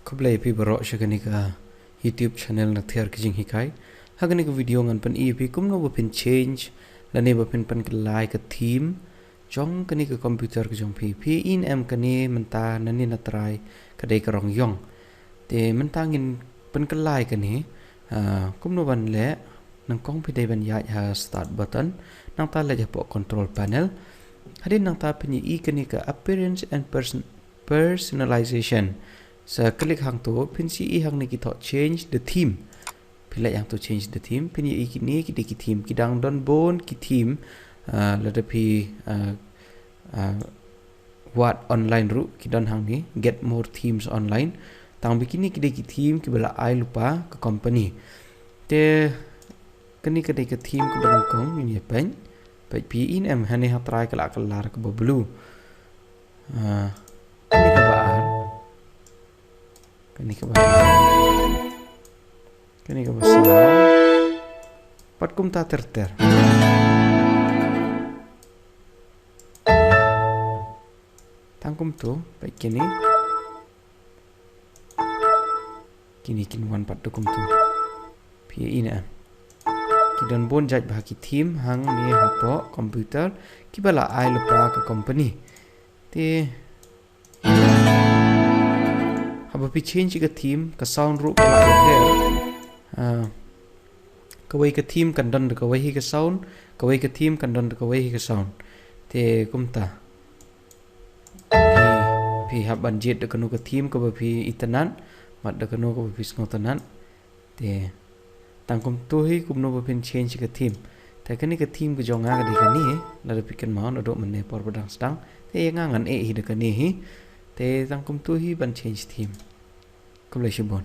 Kublai pi barok shagani ka YouTube channel na thiar kijing hikai hagani ka video ngan pan pi kumno bapin change lane bapin pan like ka theme jong kani ka computer ka jong pi in em kani menta nani na try ka dei ka rong yong te menta ngin pan ka like kani kumno ban le nang kong pi dei ban ya start button nang ta le po control panel hadin nang ta pini kani ka appearance and personalization sa klik hang to pin si hang ni kita change the theme pilih yang to change the theme pin ni ki theme ki dang don bon ki theme la da pi what online ru ki don hang ni get more themes online tang bikini ki theme ki bala ai lupa ke company te kani ka dei ka theme ko ban kong ni pen pi in em hani ha try kala kala ka blue kani ka ba kani ka basa pat kum ta ter tangkum tu baik kini wan pat kum tu pi ina kidan bon jaj bah ki theme hang ni hapo computer ki bala ai lupa ka company te haba pi change ka theme ka sound ru ka la ka wei ka theme kan don ka wei ka sound ka wei ka theme kan don ka wei ka sound te kumta pi haban jet ka nu ka theme ka pi itanan mat da ka nu ka pi ngotanan te tangkum tu hi kumno pin change ka theme ta kani ka theme ka jonga ka di kani la da pikan ma no do mane por badang stang te ngangan hi da kani hi te tangkum tu hi ban change theme kumle shibon